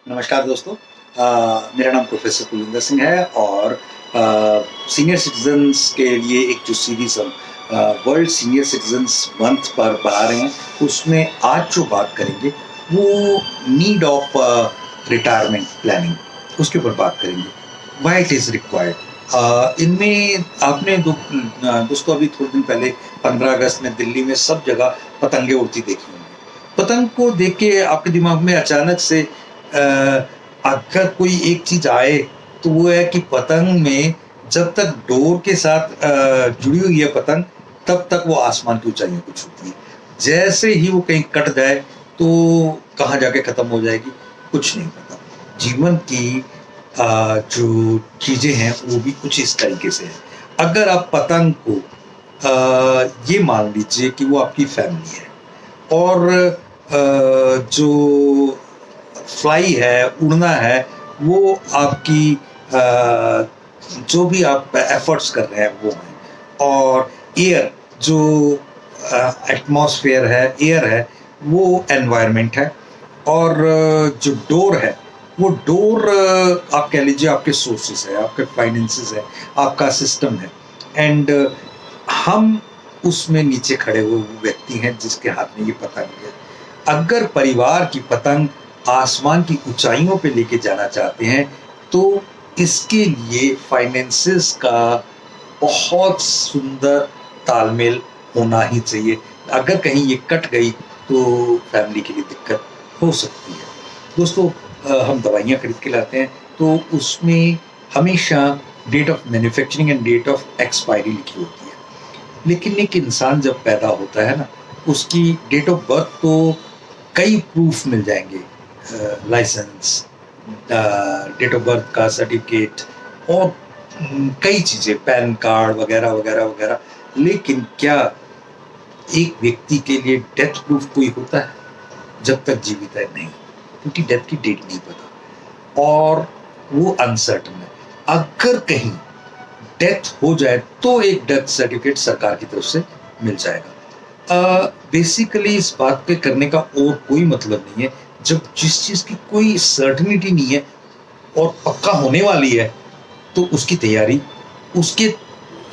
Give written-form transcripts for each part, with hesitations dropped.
नमस्कार दोस्तों। मेरा नाम प्रोफेसर कुलविंदर सिंह है और सीनियर सिटीजन्स के लिए एक जो सीरीज हम वर्ल्ड सीनियर सिटीजन्स मंथ पर बना रहे हैं, उसमें आज जो बात करेंगे वो नीड ऑफ रिटायरमेंट प्लानिंग, उसके ऊपर बात करेंगे। Why it is required. इनमें आपने दोस्तों अभी थोड़े दिन पहले 15 अगस्त में दिल्ली में सब जगह पतंगे उड़ती देखी होंगी। पतंग को देख के आपके दिमाग में अचानक से अगर कोई एक चीज आए तो वो है कि पतंग में जब तक डोर के साथ जुड़ी हुई है पतंग, तब तक वो आसमान की ऊंचाइयों को छूती है। जैसे ही वो कहीं कट जाए तो कहाँ जाके खत्म हो जाएगी, कुछ नहीं पता। जीवन की जो चीजें हैं वो भी कुछ इस तरीके से है। अगर आप पतंग को ये मान लीजिए कि वो आपकी फैमिली है और जो फ्लाई है, उड़ना है, वो आपकी जो भी आप एफर्ट्स कर रहे हैं वो है। और एयर जो एटमॉस्फेयर है, एयर है, वो एनवायरनमेंट है। और जो डोर है, वो डोर आप कह लीजिए आपके सोर्सेस है, आपके फाइनेंसेस है, आपका सिस्टम है। एंड हम उसमें नीचे खड़े हुए व्यक्ति हैं जिसके हाथ में ये पतंग है। अगर परिवार की पतंग आसमान की ऊंचाइयों पे लेके जाना चाहते हैं तो इसके लिए फाइनेंसेस का बहुत सुंदर तालमेल होना ही चाहिए। अगर कहीं ये कट गई तो फैमिली के लिए दिक्कत हो सकती है। दोस्तों, हम दवाइयाँ खरीद के लाते हैं तो उसमें हमेशा date of manufacturing and date of expiry लिखी होती है। लेकिन एक इंसान जब पैदा होता है ना, उसकी डेट ऑफ बर्थ तो कई प्रूफ मिल जाएंगे, लाइसेंस, डेट ऑफ बर्थ का सर्टिफिकेट और कई चीज़ें, पैन कार्ड वगैरह वगैरह वगैरह। लेकिन क्या एक व्यक्ति के लिए डेथ प्रूफ कोई होता है? जब तक जीवित है नहीं, क्योंकि डेथ की डेट नहीं पता और वो अनसर्टन है। अगर कहीं डेथ हो जाए तो एक डेथ सर्टिफिकेट सरकार की तरफ से मिल जाएगा। बेसिकली इस बात पे करने का और कोई मतलब नहीं है। जब जिस चीज़ की कोई सर्टेनिटी नहीं है और पक्का होने वाली है तो उसकी तैयारी, उसके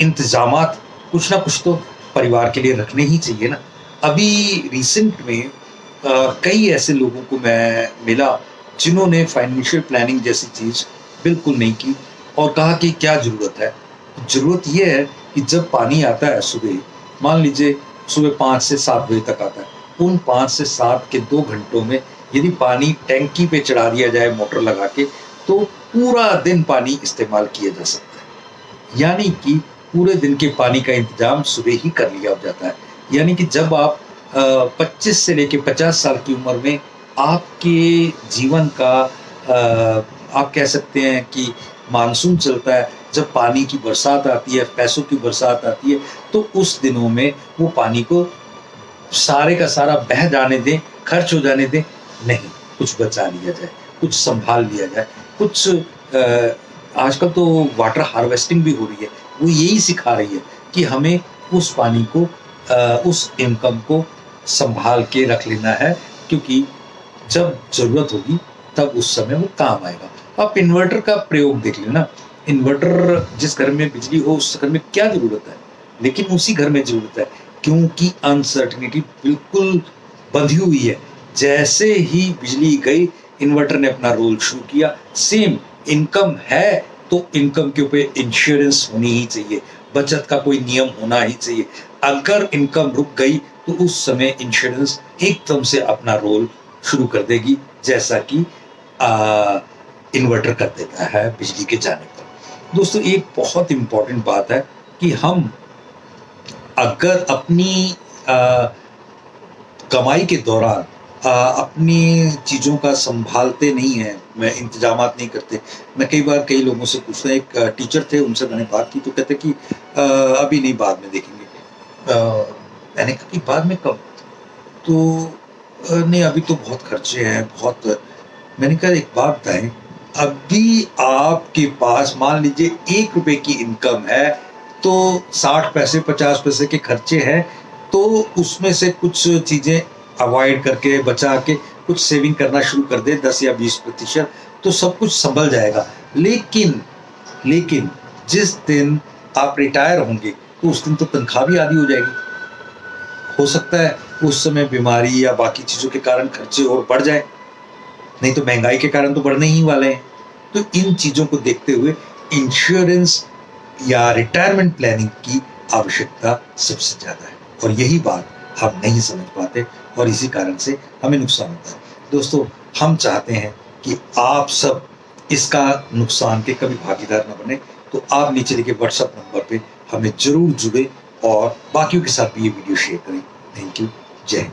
इंतजामात कुछ ना कुछ तो परिवार के लिए रखने ही चाहिए ना। अभी रिसेंट में कई ऐसे लोगों को मैं मिला जिन्होंने फाइनेंशियल प्लानिंग जैसी चीज़ बिल्कुल नहीं की और कहा कि क्या ज़रूरत है। ज़रूरत यह है कि जब पानी आता है सुबह, मान लीजिए सुबह 5 से 7 बजे तक आता है, उन 5 से 7 के 2 घंटों में यदि पानी टैंकी पे चढ़ा दिया जाए मोटर लगा के, तो पूरा दिन पानी इस्तेमाल किया जा सकता है। यानी कि पूरे दिन के पानी का इंतजाम सुबह ही कर लिया जाता है। यानी कि जब आप 25 से लेके 50 साल की उम्र में आपके जीवन का आप कह सकते हैं कि मानसून चलता है, जब पानी की बरसात आती है, पैसों की बरसात आती है, तो उस दिनों में वो पानी को सारे का सारा बह जाने दें, खर्च हो जाने दें, नहीं, कुछ बचा लिया जाए, कुछ संभाल लिया जाए। कुछ आजकल तो वाटर हार्वेस्टिंग भी हो रही है, वो यही सिखा रही है कि हमें उस पानी को, उस इनकम को संभाल के रख लेना है, क्योंकि जब ज़रूरत होगी तब उस समय वो काम आएगा। आप इन्वर्टर का प्रयोग देख लेना। इन्वर्टर जिस घर में बिजली हो उस घर में क्या ज़रूरत है, लेकिन उसी घर में ज़रूरत है क्योंकि अनसर्टेनिटी बिल्कुल बंधी हुई है। जैसे ही बिजली गई, इन्वर्टर ने अपना रोल शुरू किया। सेम इनकम है तो इनकम के ऊपर इंश्योरेंस होनी ही चाहिए, बचत का कोई नियम होना ही चाहिए। अगर इनकम रुक गई तो उस समय इंश्योरेंस एकदम से अपना रोल शुरू कर देगी, जैसा कि इन्वर्टर कर देता है बिजली के जाने पर। दोस्तों, एक बहुत इम्पॉर्टेंट बात है कि हम अगर अपनी कमाई के दौरान अपनी चीज़ों का संभालते नहीं हैं, मैं इंतजामात नहीं करते। मैं कई बार कई लोगों से पूछता, एक टीचर थे, उनसे मैंने बात की तो कहते कि अभी नहीं, बाद में देखेंगे। मैंने कहा कि बाद में कब? तो नहीं, अभी तो बहुत खर्चे हैं, बहुत। मैंने कहा एक बात बताएं, अभी आपके पास मान लीजिए 1 रुपए की इनकम है तो 60 पैसे 50 पैसे के खर्चे हैं, तो उसमें से कुछ चीज़ें अवॉइड करके बचा के कुछ सेविंग करना शुरू कर दे 10 या 20%, तो सब कुछ संभल जाएगा। लेकिन जिस दिन आप रिटायर होंगे तो उस दिन तो तनख्वाह भी आधी हो जाएगी। हो सकता है उस समय बीमारी या बाकी चीज़ों के कारण खर्चे और बढ़ जाए, नहीं तो महंगाई के कारण तो बढ़ने ही वाले हैं। तो इन चीज़ों को देखते हुए इंश्योरेंस या रिटायरमेंट प्लानिंग की आवश्यकता सबसे ज़्यादा है, और यही बात हम नहीं समझ पाते और इसी कारण से हमें नुकसान होता है। दोस्तों, हम चाहते हैं कि आप सब इसका नुकसान के कभी भागीदार न बने, तो आप नीचे लिखे व्हाट्सएप नंबर पे हमें ज़रूर जुड़े और बाकियों के साथ भी ये वीडियो शेयर करें। Thank you. जय हिंद।